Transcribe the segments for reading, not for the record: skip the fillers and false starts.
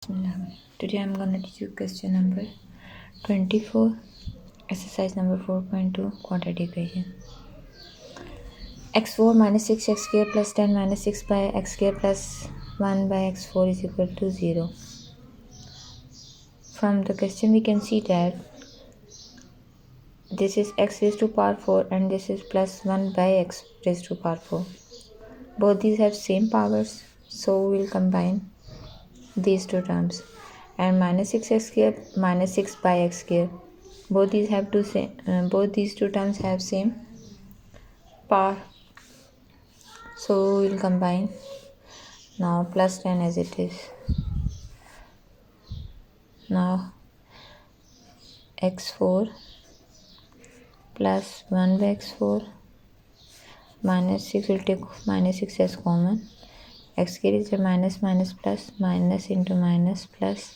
Today I'm gonna teach you question number 24, exercise number 4.2, quadratic equation. x4 minus 6x square plus 10 minus 6 by x square plus 1 by x4 is equal to 0. From the question we can see that this is x raised to power 4 and this is plus 1 by x raised to power 4. Both these have same powers, so we'll combine these two terms. And minus 6x square minus 6 by x square, both these two terms have same power, so we'll combine. Now plus 10 as it is. Now x4 plus 1 by x4 minus 6, will take minus 6 as common. X square is a minus plus, minus into minus plus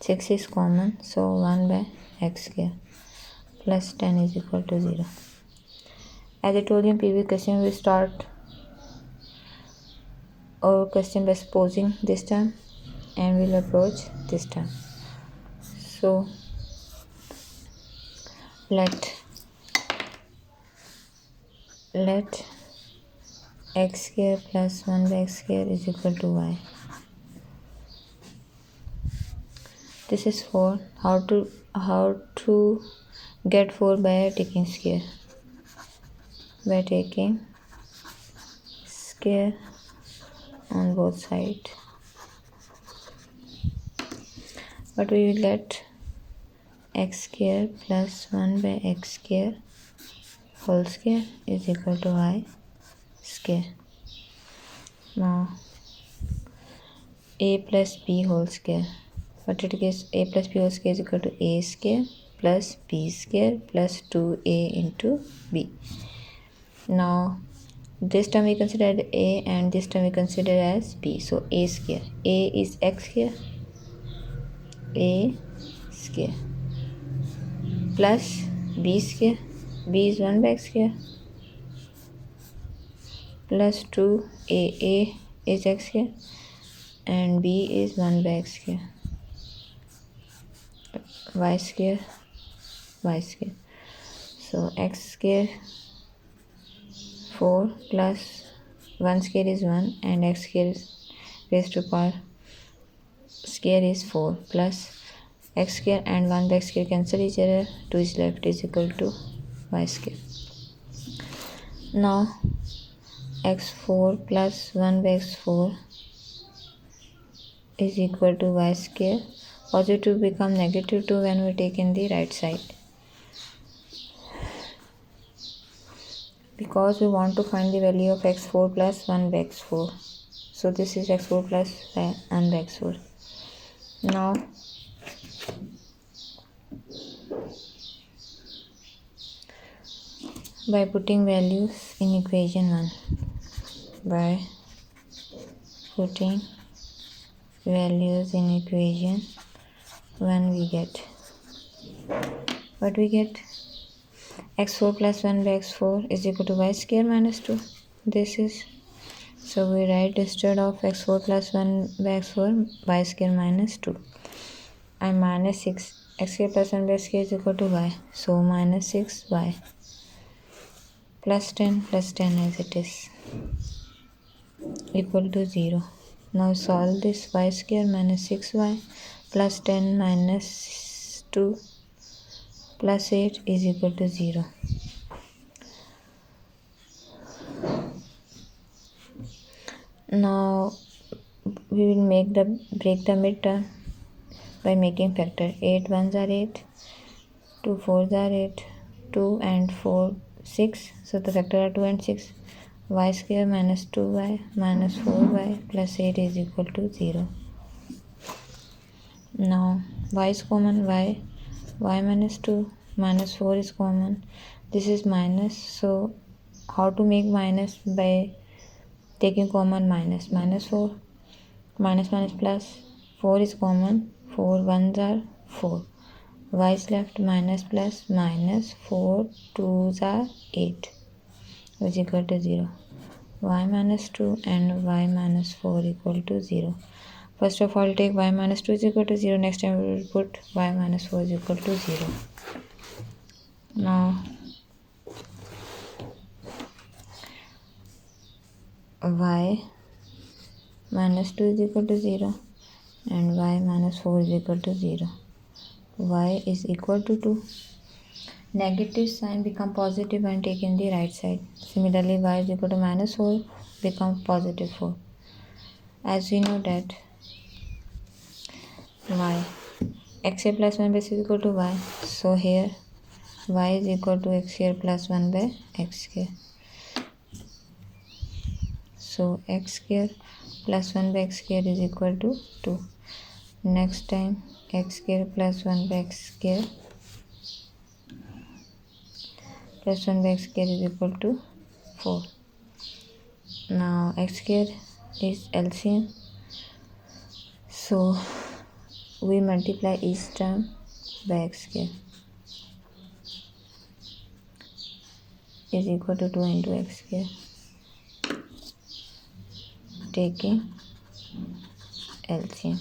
6 is common, so 1 by x square plus 10 is equal to 0. As I told you in previous question, we start our question by supposing this term and we'll approach this term. So let x square plus 1 by x square is equal to y. This is 4. How to get 4 by taking square? By taking square on both sides. But we will get x square plus 1 by x square whole square is equal to y square. Now a plus b whole square. What it is, a plus b whole square is equal to a square plus b square plus 2a into b. Now this term we consider as a and this term we consider as b. So a square, a is x square, a square plus b square, b is 1 by x square plus 2a is x square and b is 1 by x square, y square, y square. So x square 4 plus 1 square is 1 and x square raised to power square is 4 plus x square and 1 by x square cancel each other, 2 is left is equal to y square. Now x4 plus 1 by x4 is equal to y square. Positive become negative 2 when we take in the right side, because we want to find the value of x4 plus 1 by x4. So this is x4 plus 1 by x4. Now by putting values in equation 1, by putting values in equation 1 we get what we get. x4 plus 1 by x4 is equal to y square minus 2. This is, so we write instead of x4 plus 1 by x4 y square minus 2 and minus 6. X square plus 1 by x square is equal to y, so minus 6y plus 10 as it is equal to 0. Now solve this. Y square minus 6y plus 10 minus 2 plus 8 is equal to 0. Now we will break the midterm by making factor. 8 ones are 8, 2 fours are 8, 2 and 4 6, so the factor are 2 and 6. Y square minus 2y minus 4y plus 8 is equal to 0. Now y is common, y minus 2 minus 4 is common. This is minus, so how to make minus? By taking common minus. Minus 4 minus plus 4 is common, 4 ones are 4, y is left minus plus minus 4 2s are 8 is equal to 0. Y minus 2 and y minus 4 equal to 0. First of all, take y minus 2 is equal to 0. Next time we will put y minus 4 is equal to 0. Now y minus 2 is equal to 0 and y minus 4 is equal to 0. Y is equal to 2. Negative sign become positive when taken the right side. Similarly, y is equal to minus 4 become positive 4. As we know that y x square plus 1 by x is equal to y. So here y is equal to x square plus 1 by x square. So x square plus 1 by x square is equal to 2. Next time x square plus 1 by x square plus 1 by x square is equal to 4. Now x square is LCM. So we multiply each term by x square is equal to 2 into x square. Taking LCM.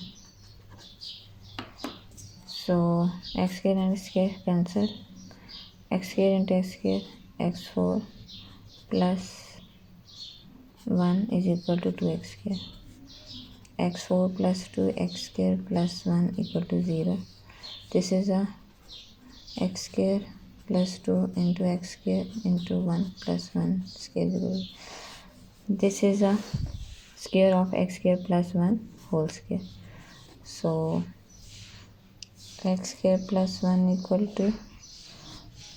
So x square and x square cancel. X square into x square, x4 plus 1 is equal to 2x square. x4 plus 2x square plus 1 equal to 0. This is a x square plus 2 into x square into 1 plus 1 square is equal to. This is a square of x square plus 1 whole square. So x square plus 1 equal to,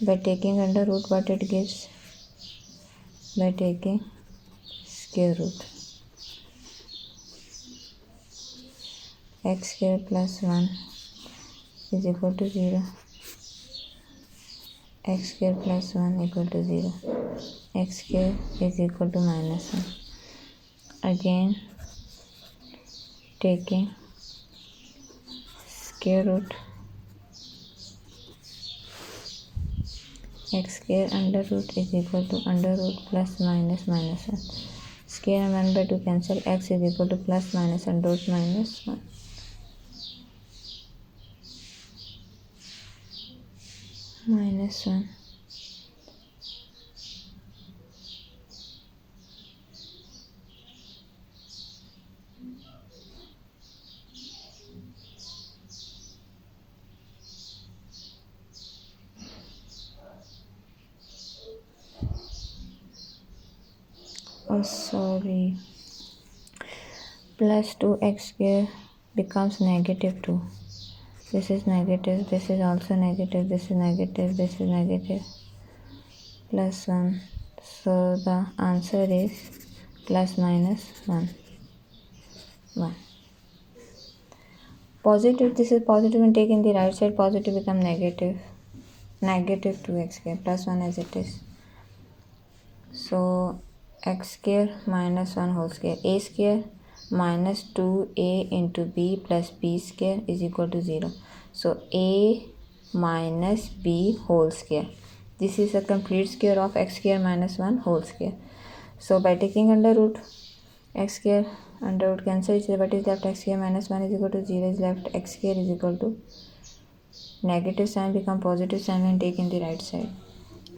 by taking under root, what it gives? By taking square root, x square plus 1 is equal to 0. X square plus 1 equal to 0. X square is equal to minus 1. Again taking square root, x square under root is equal to under root plus minus minus 1. Square and 1 by 2 cancel. X is equal to plus minus under root minus 1. Minus 1. Oh sorry, plus 2x square becomes negative 2. This is negative, this is also negative, this is negative, this is negative, plus 1. So the answer is plus minus 1. Positive, this is positive and taken the right side, positive become negative. Negative 2x square plus 1 as it is. So x square minus 1 whole square. A square minus 2a into b plus b square is equal to 0. So a minus b whole square. This is a complete square of x square minus 1 whole square. So by taking under root, x square under root cancel each other. What is left? X square minus 1 is equal to 0 is left. X square is equal to negative sign become positive sign when taken the right side.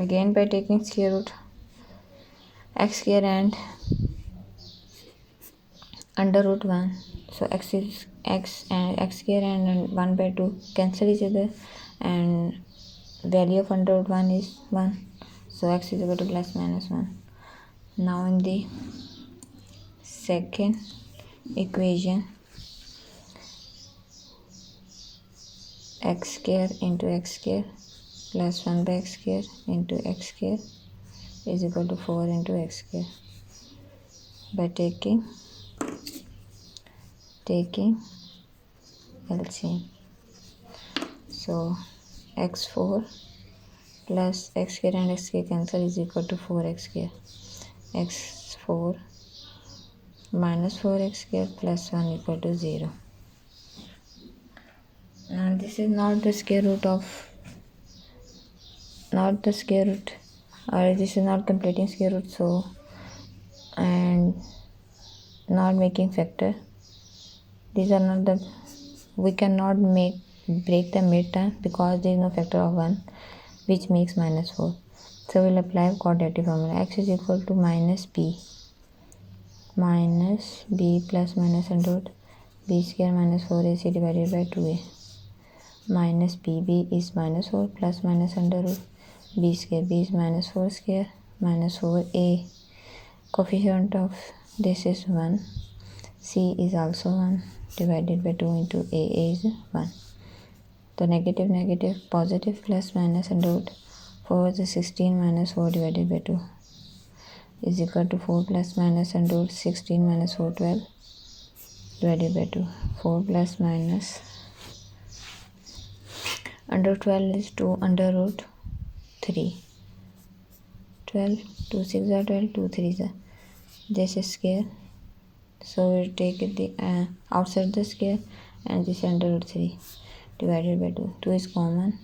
Again by taking square root, x square and under root 1. So x is x and x square and 1 by 2 cancel each other and value of under root 1 is 1. So x is equal to plus minus 1. Now in the second equation, x square into x square plus 1 by x square into x square is equal to 4 into x square. By taking LCM. So x4 plus x square and x square cancel is equal to 4x square. x4 minus 4x square plus 1 equal to 0. Now this is not the square root or this is not completing square root, so and not making factor. These are not the, we cannot break the midterm because there is no factor of 1 which makes -4. So we'll apply quadratic formula. X is equal to minus b plus minus under root b square minus 4ac divided by 2a minus b is -4 plus minus under root b square. B is -4 square minus 4a. Coefficient of this is 1. C is also 1 divided by 2 into a is 1. So negative positive plus minus under root 4 is 16 minus 4 divided by 2 is equal to 4 plus minus under root 16 minus 4 12 divided by 2. 4 plus minus under 12 is 2 under root 3. 12 2 6 are 12 2 3 are. This is square, so we take the outside the square and this under root 3 divided by 2. 2 is common,